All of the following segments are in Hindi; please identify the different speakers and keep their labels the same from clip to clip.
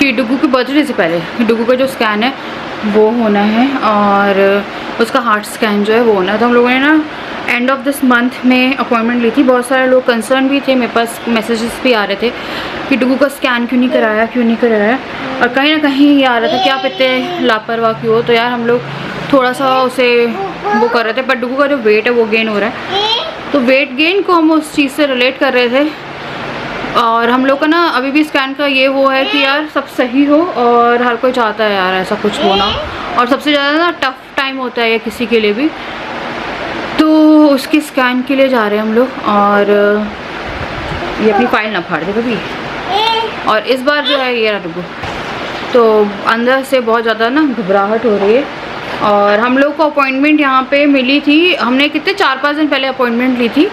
Speaker 1: कि डुगू के बर्थडे से पहले डुगू का जो स्कैन है वो होना है और उसका हार्ट स्कैन जो है वो होना है। तो हम लोगों ने ना एंड ऑफ दिस मंथ में अपॉइंटमेंट ली थी। बहुत सारे लोग कंसर्न भी थे, मेरे पास मैसेजेस भी आ रहे थे कि डुगू का स्कैन क्यों नहीं कराया। और कहीं ना कहीं ये आ रहा था कि आप इतने लापरवाह क्यों हो। तो यार हम लोग थोड़ा सा उसे वो कर रहे थे, पर डुगू का जो वेट है वो गेन हो रहा है, तो वेट गेन को हम उस चीज़ से रिलेट कर रहे थे। और हम लोग का ना अभी भी स्कैन का ये वो है कि यार सब सही हो, और हर कोई चाहता है यार ऐसा कुछ होना, और सबसे ज़्यादा ना टफ टाइम होता है ये किसी के लिए भी। तो उसके स्कैन के लिए जा रहे हैं हम लोग। और ये अपनी फाइल ना फाड़ दे कभी। और इस बार जो है ये डुगू तो अंदर से बहुत ज़्यादा ना घबराहट हो रही है। और हम लोग को अपॉइंटमेंट यहाँ पे मिली थी, हमने कितने 4-5 दिन पहले अपॉइंटमेंट ली थी,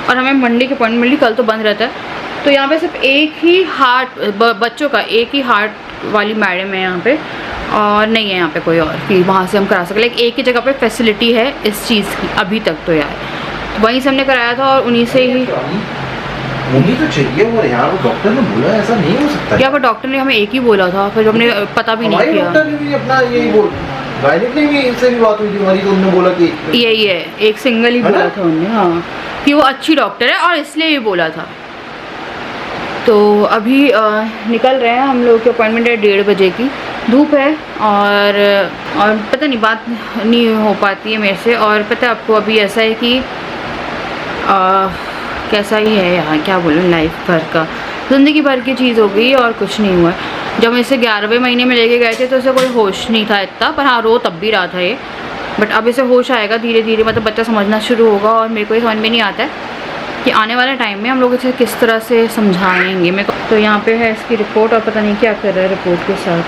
Speaker 1: और हमें मंडे की अपॉइंटमेंट मिली, कल तो बंद रहता है। तो यहाँ पे सिर्फ एक ही हार्ट बच्चों का एक ही हार्ट वाली मैडम है यहाँ पे, और नहीं है यहाँ पे कोई और कि वहाँ से हम करा सकें। लाइक एक ही जगह पे फैसिलिटी है इस चीज़ की अभी तक तो यार, तो वहीं से हमने कराया था और उन्हीं से ही
Speaker 2: तो चाहिए। और यार डॉक्टर ने बोला ऐसा नहीं हो सकता
Speaker 1: क्या, पर डॉक्टर ने हमें एक ही बोला था, फिर हमने पता भी नहीं किया।
Speaker 2: डॉक्टर ने भी अपना यही बोल, गायनिक ने भी इससे भी बात हुई थी हमारी, तो उन्होंने बोला कि
Speaker 1: यही है, एक सिंगल ही बोला था उन्होंने, हाँ, कि वो अच्छी डॉक्टर है और इसलिए ये बोला था। तो अभी निकल रहे हैं हम लोग की अपॉइंटमेंट है 1:30 बजे की, धूप है और पता नहीं बात नहीं हो पाती है मेरे से। और पता है आपको अभी ऐसा है कि कैसा ही है यहाँ, क्या बोलूँ, लाइफ भर का ज़िंदगी भर की चीज़ हो गई और कुछ नहीं हुआ। जब इसे 11वें महीने में लेके गए थे तो इसे कोई होश नहीं था इतना, पर हाँ रो तब भी रहा था ये, बट अब इसे होश आएगा धीरे धीरे, मतलब बच्चा समझना शुरू होगा। और मेरे को ये समझ में नहीं आता है कि आने वाले टाइम में हम लोग इसे किस तरह से समझाएंगे मेरे को। तो यहाँ पे है इसकी रिपोर्ट, और पता नहीं क्या कर रहा है रिपोर्ट के साथ।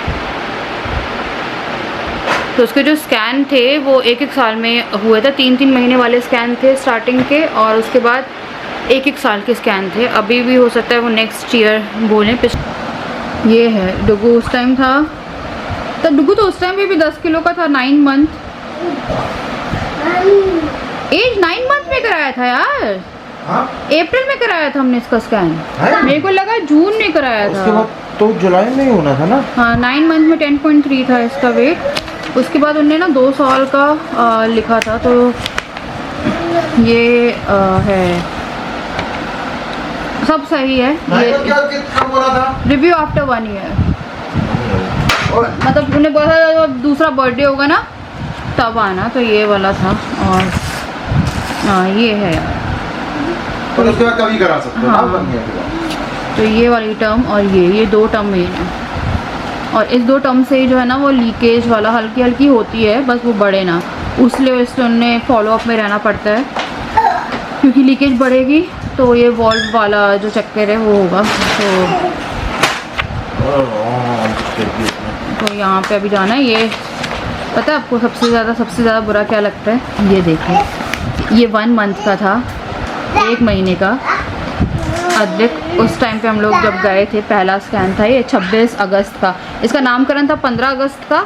Speaker 1: तो उसके जो स्कैन थे वो 1-1 साल में हुए थे, 3-3 महीने वाले स्कैन थे स्टार्टिंग के, और उसके बाद 1-1 साल के स्कैन थे। अभी भी हो सकता है वो नेक्स्ट ईयर बोलें। ये है डुगू, उस टाइम था तो डुगू तो उस टाइम भी 10 किलो का था, 9 मंथ एज 9 मंथ में कराया था यार।
Speaker 2: हाँ?
Speaker 1: अप्रैल में कराया था हमने इसका स्कैन, मेरे को लगा जून में कराया था।
Speaker 2: उसके बाद तो जुलाई में ही होना था ना।
Speaker 1: हाँ 9 मंथ में 10.3 था इसका वेट। उसके बाद उन्होंने ना 2 साल का लिखा था, तो ये है सब सही है। ये
Speaker 2: क्या बोला था,
Speaker 1: रिव्यू आफ्टर 1 ईयर, मतलब उन्हें बोला था जब दूसरा बर्थडे होगा ना तब आना, तो ये वाला था। और हाँ ये है यार,
Speaker 2: और उसके बाद कभी करा सकते हो।
Speaker 1: हाँ। तो ये वाली टर्म और ये 2 टर्म मेन है, और इस 2 टर्म से जो है ना वो लीकेज वाला हल्की हल्की होती है, बस वो बढ़े ना, उसलिए उन्हें फॉलोअप में रहना पड़ता है, क्योंकि लीकेज बढ़ेगी तो ये वॉल्व वाला जो चक्कर है वो होगा। तो यहाँ पे अभी जाना है। ये पता है आपको सबसे ज़्यादा बुरा क्या लगता है, ये देखिए, ये 1 मंथ का था, 1 महीने का अधिक। उस टाइम पे हम लोग जब गए थे पहला स्कैन था ये 26 अगस्त का, इसका नामकरण था 15 अगस्त का,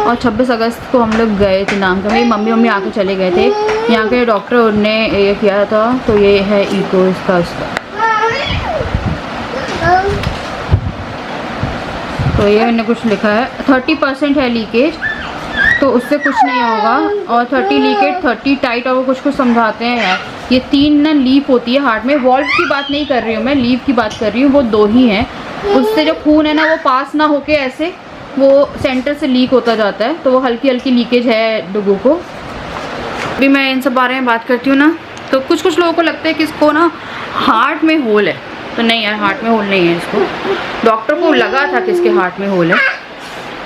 Speaker 1: और 26 अगस्त को हम लोग गए थे नामकरण। मेरी मम्मी आके चले गए थे, यहाँ के डॉक्टर ने ये किया था। तो ये है इको इसका तो ये मैंने कुछ लिखा है 30% है लीकेज, तो उससे कुछ नहीं होगा, और 30 लीकेज 30 टाइट, और वो कुछ समझाते हैं यार। ये 3 ना लीफ होती है हार्ट में, वॉल्व की बात नहीं कर रही हूँ मैं, लीफ की बात कर रही हूँ, वो 2 ही हैं। उससे जो खून है ना वो पास ना होके ऐसे वो सेंटर से लीक होता जाता है, तो वो हल्की हल्की लीकेज है डुगू को। अभी मैं इन सब बारे में बात करती हूँ ना, तो कुछ लोगों को लगता है कि इसको ना हार्ट में होल है, तो नहीं यार हार्ट में होल नहीं है इसको। डॉक्टर को लगा था कि इसके हार्ट में होल है,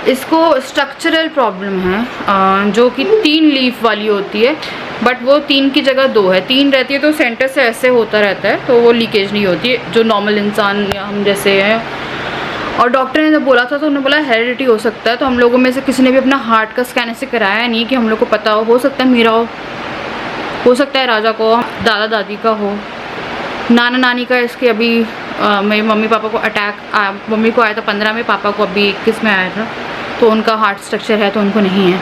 Speaker 1: इसको स्ट्रक्चरल प्रॉब्लम है, जो कि 3 लीफ वाली होती है, बट वो 3 की जगह 2 है। 3 रहती है तो सेंटर से ऐसे होता रहता है, तो वो लीकेज नहीं होती है जो नॉर्मल इंसान या हम जैसे हैं। और डॉक्टर ने जब बोला था तो उन्होंने बोला हेरिडिटी हो सकता है। तो हम लोगों में से किसी ने भी अपना हार्ट का स्कैन ऐसे कराया नहीं कि हम लोग को पता हो सकता है मेरा हो सकता है राजा को, दादा दादी का हो, नाना नानी का। इसके अभी मेरे मम्मी पापा को अटैक, मम्मी को आया था 15 में, पापा को अभी 21 में आया था, तो उनका हार्ट स्ट्रक्चर है तो उनको नहीं है।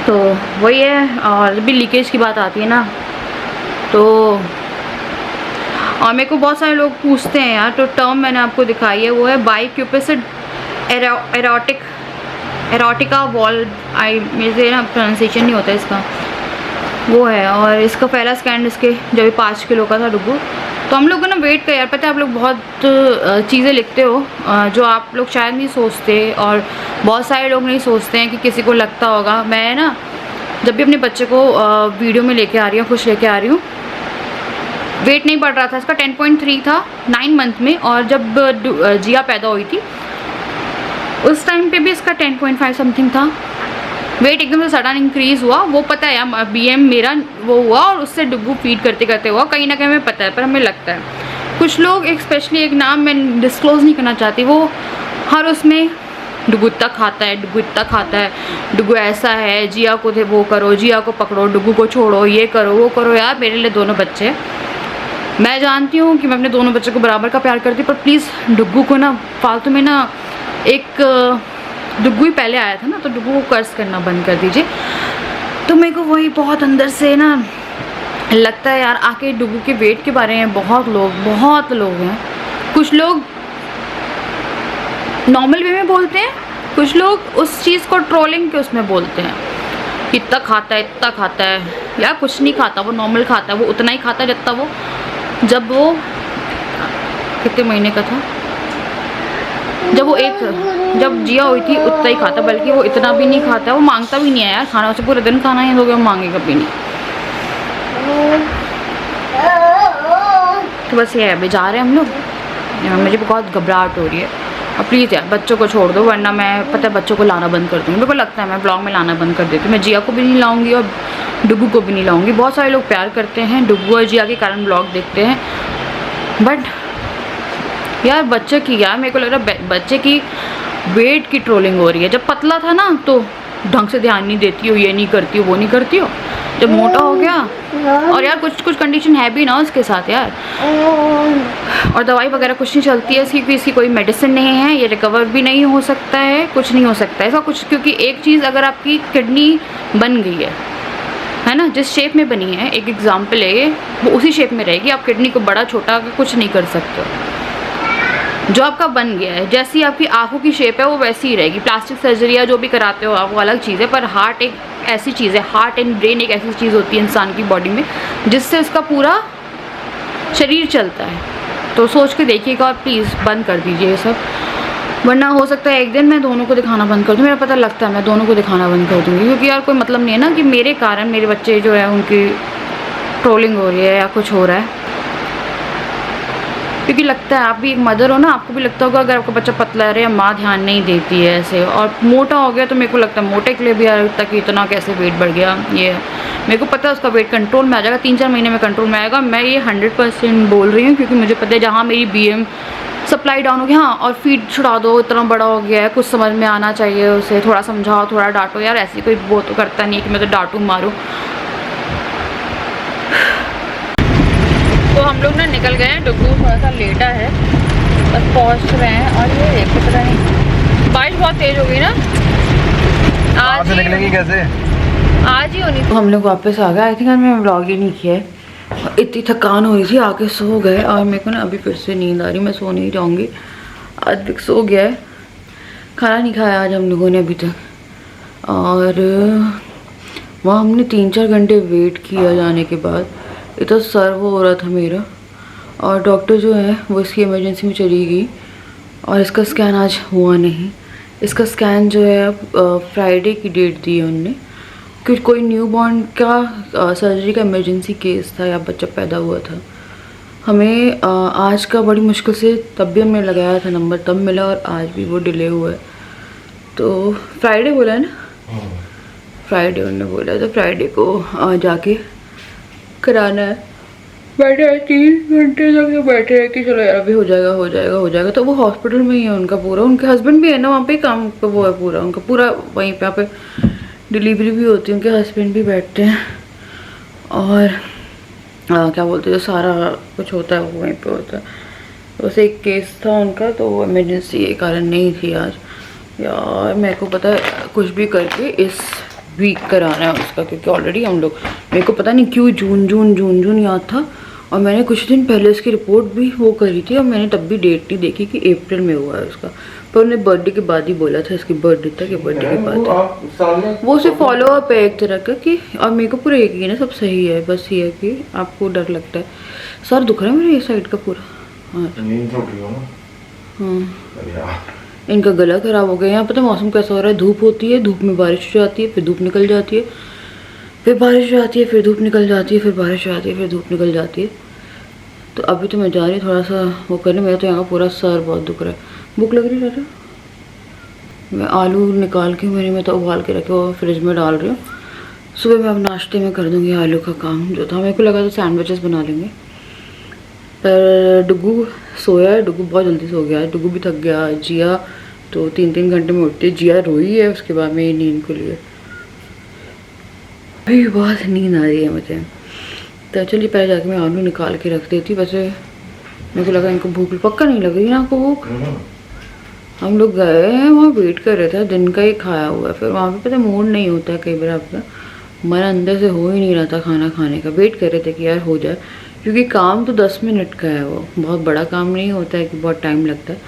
Speaker 1: तो वही है। और भी लीकेज की बात आती है ना, तो और मेरे को बहुत सारे लोग पूछते हैं यार, तो टर्म मैंने आपको दिखाई है, वो है बाइक्यूपिसिड एरोटिका वॉल, आई मेरे से ना प्रोनाउंसिएशन नहीं होता इसका, वो है। और इसका पहला स्कैन इसके जब 5 किलो का था डुगू। तो हम लोग को ना वेट का यार, पता है आप लोग बहुत चीज़ें लिखते हो जो आप लोग शायद नहीं सोचते, और बहुत सारे लोग नहीं सोचते हैं कि किसी को लगता होगा। मैं ना जब भी अपने बच्चे को वीडियो में लेके आ रही हूँ, खुश लेके आ रही हूँ, वेट नहीं बढ़ रहा था इसका, 10.3 था 9 मंथ में, और जब जिया पैदा हुई थी उस टाइम पे भी इसका 10.5 समथिंग था। वेट एकदम से सडन इंक्रीज़ हुआ, वो पता है यार, BM मेरा वो हुआ और उससे डुगू फीड करते करते हुआ, कहीं ना कहीं हमें पता है, पर हमें लगता है। कुछ लोग एक स्पेशली एक नाम मैं डिस्क्लोज़ नहीं करना चाहती, वो हर उसमें डुगू इतना खाता है, डुगू इतना खाता है, डुगू ऐसा है, जिया को थे वो करो, जिया को पकड़ो, डुगू को छोड़ो, ये करो वो करो। यार मेरे लिए दोनों बच्चे हैं, मैं जानती हूँ कि मैं अपने दोनों बच्चों को बराबर का प्यार करती हूँ, पर प्लीज़ डुगू को ना फालतू में ना, एक डुगू ही पहले आया था ना, तो डुगू को कर्ज करना बंद कर दीजिए। तो मेरे को वही बहुत अंदर से ना लगता है यार, आके डुगू के वेट के बारे में बहुत लोग हैं, कुछ लोग नॉर्मल वे में बोलते हैं, कुछ लोग उस चीज़ को ट्रोलिंग के उसमें बोलते हैं, इतना खाता है यार, कुछ नहीं खाता, वो नॉर्मल खाता है, वो उतना ही खाता है जितना वो जब वो कितने महीने का था, जब जिया हुई थी उतना ही खाता, बल्कि वो इतना भी नहीं खाता, वो मांगता भी नहीं है यार खाना, उसे पूरे दिन खाना ही हो गया, वो मांगेगा भी नहीं। तो बस ये है, अभी जा रहे हैं हम लोग, मुझे बहुत घबराहट हो रही है। और प्लीज़ यार बच्चों को छोड़ दो, वरना मैं पता है बच्चों को लाना बंद कर दूँगी। मेरे को लगता है मैं ब्लॉग में लाना बंद कर देती हूँ, मैं जिया को भी नहीं लाऊंगी और डुगू को भी नहीं लाऊंगी। बहुत सारे लोग प्यार करते हैं डुगू और जिया के कारण ब्लॉग देखते हैं, बट यार बच्चे की, यार मेरे को लग रहा है बच्चे की वेट की ट्रोलिंग हो रही है। जब पतला था ना तो ढंग से ध्यान नहीं देती हो, ये नहीं करती हो, वो नहीं करती हो, जब मोटा हो गया, और यार कुछ कंडीशन है भी ना उसके साथ यार, और दवाई वगैरह कुछ नहीं चलती है इसकी, इसकी कोई मेडिसिन नहीं है, ये रिकवर भी नहीं हो सकता है, कुछ नहीं हो सकता है ऐसा कुछ, क्योंकि एक चीज़ अगर आपकी किडनी बन गई है ना, जिस शेप में बनी है, एक एग्जाम्पल है ये, वो उसी शेप में रहेगी, आप किडनी को बड़ा छोटा कुछ नहीं कर सकते हो। जो आपका बन गया है, जैसी आपकी आंखों की शेप है वो वैसी ही रहेगी। प्लास्टिक सर्जरी या जो भी कराते हो आप वो अलग चीज़ है, पर हार्ट एक ऐसी चीज़ है, हार्ट एंड ब्रेन एक ऐसी चीज़ होती है इंसान की बॉडी में जिससे उसका पूरा शरीर चलता है। तो सोच के देखिएगा और प्लीज़ बंद कर दीजिए ये सब, वरना हो सकता है एक दिन मैं दोनों को दिखाना बंद कर दूँ। मेरा पता लगता है मैं दोनों को दिखाना बंद कर दूँगी, क्योंकि यार कोई मतलब नहीं है ना कि मेरे कारण मेरे बच्चे जो है उनकी ट्रोलिंग हो रही है या कुछ हो रहा है। क्योंकि लगता है आप भी एक मदर हो ना, आपको भी लगता होगा अगर आपका बच्चा पतला रहे, माँ ध्यान नहीं देती है ऐसे, और मोटा हो गया तो मेरे को लगता है मोटे के लिए भी यार तक इतना कैसे वेट बढ़ गया। ये मेरे को पता है उसका वेट कंट्रोल में आ जाएगा, 3-4 महीने में कंट्रोल में आएगा। मैं ये 100% बोल रही हूँ, क्योंकि मुझे पता है जहाँ मेरी BM सप्लाई डाउन हो गया, हाँ, और फीड छुड़ा दो, इतना बड़ा हो गया है, कुछ समझ में आना चाहिए उसे, थोड़ा समझाओ, थोड़ा डांटो। यार ऐसी कोई वो तो करता नहीं कि मैं तो डांटूँ मारूँ। तो हम लोग ना निकल गए हैं, डुगू थोड़ा सा लेटा है, बस पहुंच रहे हैं। और ये देखो पता नहीं बारिश बहुत तेज हो गई ना, आज
Speaker 2: निकलेंगी कैसे,
Speaker 1: आज ही होनी। तो हम लोग वापस आ गए। आई थिंक आज मैं व्लॉग ही नहीं किया है, इतनी थकान हो रही थी, आके सो गए, और मेरे को ना अभी फिर से नींद आ रही, मैं सो नहीं जाऊँगी, आज तक सो गया है। खाना नहीं खाया आज हम लोगों ने अभी तक, और वहाँ हमने 3-4 घंटे वेट किया जाने के बाद, इतना सर वो हो रहा था मेरा, और डॉक्टर जो है वो इसकी इमरजेंसी में चली गई, और इसका स्कैन आज हुआ नहीं। इसका स्कैन जो है फ्राइडे की डेट दी है उनने, क्योंकि कोई न्यू बॉर्न का सर्जरी का इमरजेंसी केस था या बच्चा पैदा हुआ था। हमें आज का बड़ी मुश्किल से तब भी हमने लगाया था नंबर, तब मिला, और आज भी वो डिले हुआ है। तो फ्राइडे बोला है ना, फ्राइडे उन्होंने बोला, तो फ्राइडे को जाके कराना है। बैठे 3 घंटे तक तो बैठे हैं कि चलो यार अभी हो जाएगा। तो वो हॉस्पिटल में ही है उनका पूरा, उनके हस्बैंड भी है ना वहाँ पे काम पे, वो है पूरा उनका पूरा वहीं पे, यहाँ पे डिलीवरी भी होती है, उनके हस्बैंड भी बैठते हैं, और क्या बोलते हैं जो सारा कुछ होता है वो वहीं पे होता है। बस एक केस था उनका, तो वो इमरजेंसी के कारण नहीं थी आज। यार मेरे को पता है कुछ भी करके इस वीक कराना है उसका, क्योंकि ऑलरेडी हम लोग, मेरे को पता नहीं क्यों जून याद था, और मैंने कुछ दिन पहले इसकी रिपोर्ट भी वो करी थी और मैंने तब भी डेट नहीं देखी कि अप्रैल में हुआ है उसका, पर उन्हें बर्थडे के बाद ही बोला था इसकी बर्थडे तक या बर्थडे के बाद। वो सिर्फ फॉलो अप है एक तरह का कि, और मेरे को पूरा यकीन है सब सही है, बस ये है कि आपको डर लगता है। सर दुख रहा है मेरे ये साइड का पूरा। हाँ इनका गला खराब हो गया। यहाँ पता मौसम कैसा हो रहा है, धूप होती है, धूप में बारिश हो जाती है, फिर धूप निकल जाती है, फिर बारिश हो जाती है, फिर धूप निकल जाती है, फिर बारिश हो जाती है, फिर धूप निकल जाती है। तो अभी तो मैं जा रही थोड़ा सा वो करने, मेरा तो यहाँ का पूरा सर बहुत दुख रहा है। भूख लग रही है। मैं आलू निकाल के मैं तो उबाल के रखे और फ्रिज में डाल रही हूँ। सुबह मैं अब नाश्ते में कर दूँगी आलू का काम जो था। मेरे को लगा था सैंडविचेस बना लेंगे, पर डुगू सोया है, डुगू बहुत जल्दी सो गया है, डुगू भी थक गया। जिया तो 3-3 घंटे में उठती है, जिया रोई है उसके बाद में नींद को लिए। अभी बहुत नींद आ रही है मुझे, तो चलिए पहले जाके मैं आलू निकाल के रख देती। वैसे मेरे को लगा इनको भूख पक्का नहीं लग रही ना आपको भूख। हम लोग गए हैं वहाँ, वेट कर रहे थे, दिन का ही खाया हुआ है। फिर वहाँ पे पता मूड नहीं होता है कई बार आपका, मन अंदर से हो ही नहीं रहा था खाना खाने का। वेट कर रहे थे कि यार हो जाए, क्योंकि काम तो 10 मिनट का है, वो बहुत बड़ा काम नहीं होता है कि बहुत टाइम लगता है,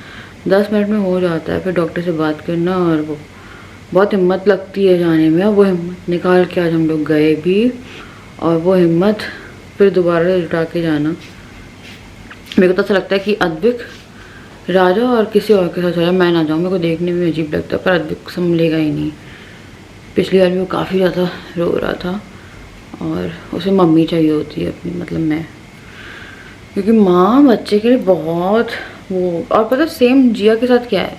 Speaker 1: 10 मिनट में हो जाता है। फिर डॉक्टर से बात करना, और वो बहुत हिम्मत लगती है जाने में। वो हिम्मत निकाल के आज हम लोग गए भी, और वो हिम्मत फिर दोबारा जुटा के जाना। मेरे को तो ऐसा लगता है कि अद्विक, राजा और किसी और के साथ चला, मैं ना जाऊँ, मेरे को देखने में अजीब लगता है, पर अद्विक संभलेगा ही नहीं। पिछली बार भी वो काफ़ी ज़्यादा रो रहा था, और उसे मम्मी चाहिए होती है अपनी, मतलब मैं, क्योंकि माँ बच्चे के लिए बहुत वो। और पता सेम जिया के साथ क्या है,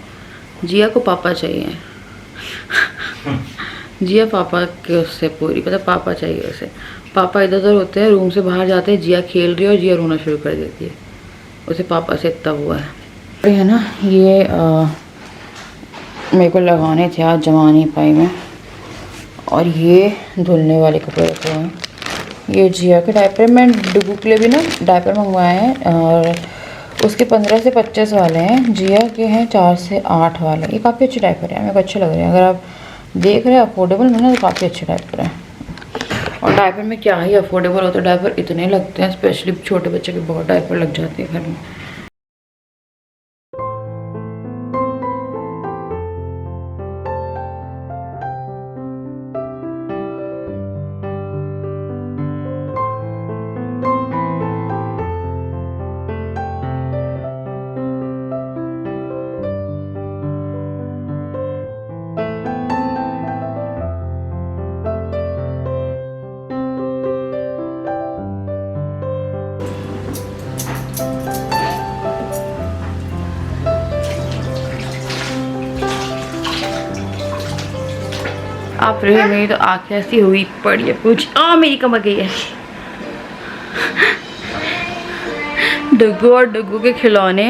Speaker 1: जिया को पापा चाहिए। जिया पापा के उससे पूरी, पता पापा चाहिए उसे। पापा इधर उधर होते हैं, रूम से बाहर जाते हैं, जिया खेल रही है और जिया रोना शुरू कर देती है, उसे पापा से इतना हुआ है ना। ये मेरे को लगाने थे आज, जमा नहीं पाई मैं। और ये धुलने वाले कपड़े रखे हुए हैं, ये जिया के डायपर। मैं डुगू के लिए भी ना डायपर मंगवाए हैं, और उसके 15 से 25 वाले हैं, जिया के हैं 4 से 8 वाले। ये काफ़ी अच्छे डायपर हैं, मेरे को अच्छे लग रहे हैं। अगर आप देख रहे हैं अफोर्डेबल में ना, तो काफ़ी अच्छे डायपर हैं। और डायपर में क्या ही अफोर्डेबल होता है, डायपर इतने लगते हैं, स्पेशली छोटे बच्चे के बहुत डायपर लग जाते हैं घर में। आप रहे, मेरी तो आँखें ऐसी हुई पड़ी है कुछ। मेरी कमर गई है। डुगू और डुगू के खिलौने,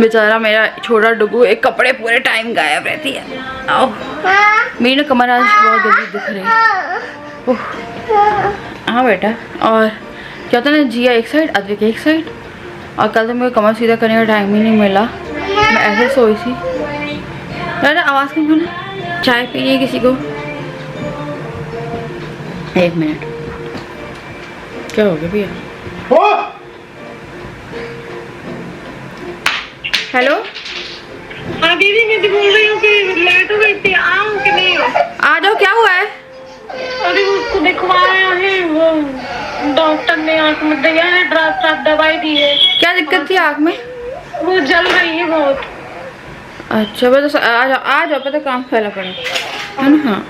Speaker 1: बेचारा मेरा छोटा डुगू, एक कपड़े पूरे टाइम गायब रहती है। आओ, मेरी ना कमर आज बहुत जल्दी दिख रही है। हाँ बेटा, और क्या था ना, जिया एक साइड, अद्विक एक साइड, और कल तो मुझे कमर सीधा करने का टाइम ही नहीं मिला, मैं ऐसे सोई थी। दादा आवाज़ क्यों सुना, चाय पीनी है किसी को? एक मिनट, क्या हो गया भैया? हेलो,
Speaker 3: हाँ दीदी, मैं तो बोल रही हूँ कि लेट हो गई थी, आऊँ कि नहीं?
Speaker 1: आ जाओ, क्या हुआ है?
Speaker 3: अरे उसको दिखवाया है, वो डॉक्टर ने आँख में दिया है ड्रॉप, दवाई दी है।
Speaker 1: क्या दिक्कत थी आँख में?
Speaker 3: वो जल रही है बहुत।
Speaker 1: अच्छा बस आ जाओ, पता काम फैला पड़ा है ना। हाँ,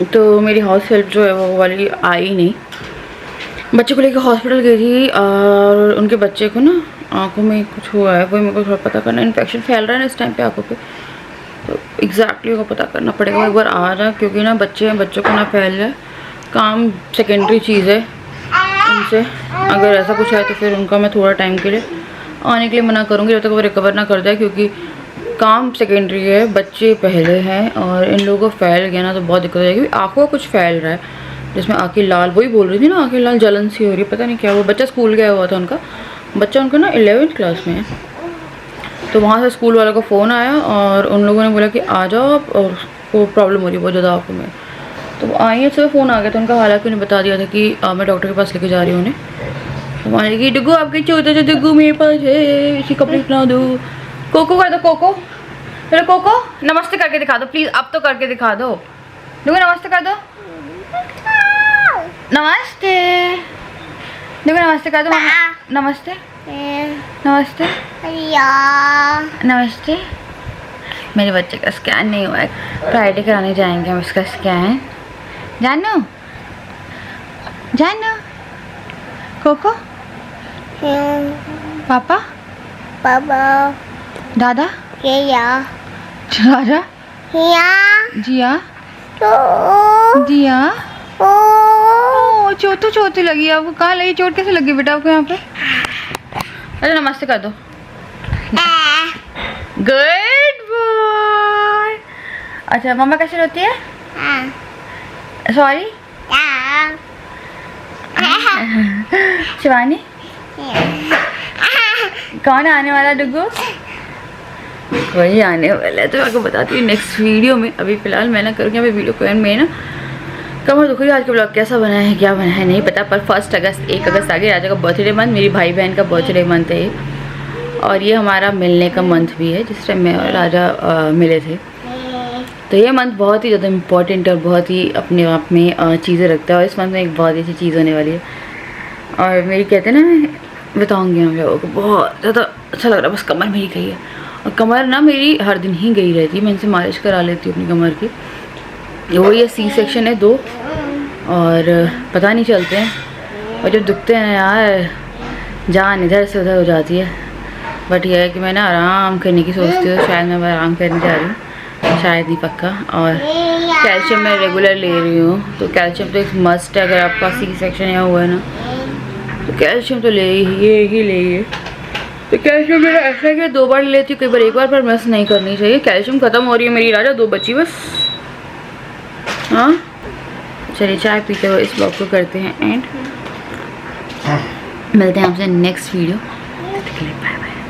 Speaker 1: तो मेरी हाउस हेल्प जो है वो वाली आई नहीं। बच्चे को लेकर हॉस्पिटल गई थी, और उनके बच्चे को ना आंखों में कुछ हुआ है, वही मेरे को थोड़ा पता करना। इन्फेक्शन फैल रहा है ना इस टाइम पे आंखों पे, तो एग्जैक्टली को पता करना पड़ेगा। एक बार आ रहा, क्योंकि ना बच्चों को ना फैल जाए। काम सेकेंडरी चीज़ है उनसे, अगर ऐसा कुछ है तो फिर उनका मैं थोड़ा टाइम के लिए आने के लिए मना करूँगी, जब तक वो रिकवर ना कर जाए, क्योंकि काम सेकेंडरी है, बच्चे पहले हैं। और इन लोगों को फैल गया ना तो बहुत दिक्कत हो जाएगी। आँखों का कुछ फैल रहा है, जिसमें आँखें लाल, वही बोल रही थी ना, आँखें लाल, जलन सी हो रही है, पता नहीं क्या। वो बच्चा स्कूल गया हुआ था, उनका ना 11th क्लास में है, तो वहाँ से स्कूल वालों का फ़ोन आया, और उन लोगों ने बोला कि आ जाओ आप, और वो प्रॉब्लम हो रही है बहुत ज़्यादा आँखों में। तो आई है, सुबह फ़ोन आ गया था उनका, हालांकि उन्हें बता दिया था कि मैं डॉक्टर के पास लेके जा रही हूँ उन्हें। तो मान कि डुगू आपके छोटे से डुगू मेरे पास है, इसी कपड़े बना दो। कोको कर दो, कोको चलो कोको नमस्ते करके दिखा दो प्लीज़, अब तो करके दिखा दो। डुगू नमस्ते कर दो, नमस्ते डुगू नमस्ते कर दो। नमस्ते नमस्ते नमस्ते। मेरे बच्चे का स्कैन नहीं हुआ है, फ्राइडे कराने जाएंगे हम इसका स्कैन। जानू जानू कोको पापा दादा राजा जिया जिया। ओ चोट तो चोट लगी आपको, कहाँ लगी चोट, कैसे लगी बेटा आपको यहाँ पे? अरे नमस्ते कर दो। Good boy. अच्छा मम्मा कैसे रोती है? सॉरी शिवानी। कौन आने वाला डुगू? वही आने वाला है, तो मैं आपको बताती हूँ नेक्स्ट वीडियो में। अभी फिलहाल मैं ना करूँगी अभी वीडियो को में ना कमर दुख रही है। आज का ब्लॉग कैसा बना है क्या बना है नहीं पता, पर 1 अगस्त 1 अगस्त आगे राजा का बर्थडे मंथ, मेरी भाई बहन का बर्थडे मंथ है और ये हमारा मिलने का मंथ भी है, जिस टाइम मैं और राजा मिले थे। तो ये मंथ बहुत ही ज़्यादा इम्पोर्टेंट और बहुत ही अपने आप में चीज़ें रखता है और इस मंथ में एक बहुत ही अच्छी चीज़ होने वाली है। और मेरी कहते हैं ना, मैं बताऊँगी हम लोगों को, बहुत ज़्यादा अच्छा लग रहा है। बस कमर मेरी गई है और कमर ना मेरी हर दिन ही गई रहती है, मैं इनसे मालिश करा लेती हूँ अपनी कमर की। वो ये C सेक्शन है 2 और पता नहीं चलते हैं, और जब दुखते हैं यार जान इधर से उधर हो जाती है। बट यह है कि मैं ना आराम करने की सोचती हूँ, शायद मैं आराम करने जा रही हूँ, शायद ही पक्का। और कैल्शियम मैं रेगुलर ले रही हूँ, तो कैल्शियम तो एक मस्ट है। अगर आपका C सेक्शन यहाँ हुआ है ना तो कैल्शियम तो ले ही ले। तो कैल्शियम मेरा ऐसा है कि 2 बार ले लेती हूँ, कई बार 1 बार, पर मिस नहीं करनी चाहिए। कैल्शियम ख़त्म हो रही है मेरी राजा, 2 बची बस। हाँ चलिए चाय पीते हुए इस ब्लॉग को करते हैं एंड मिलते हैं आपसे नेक्स्ट वीडियो।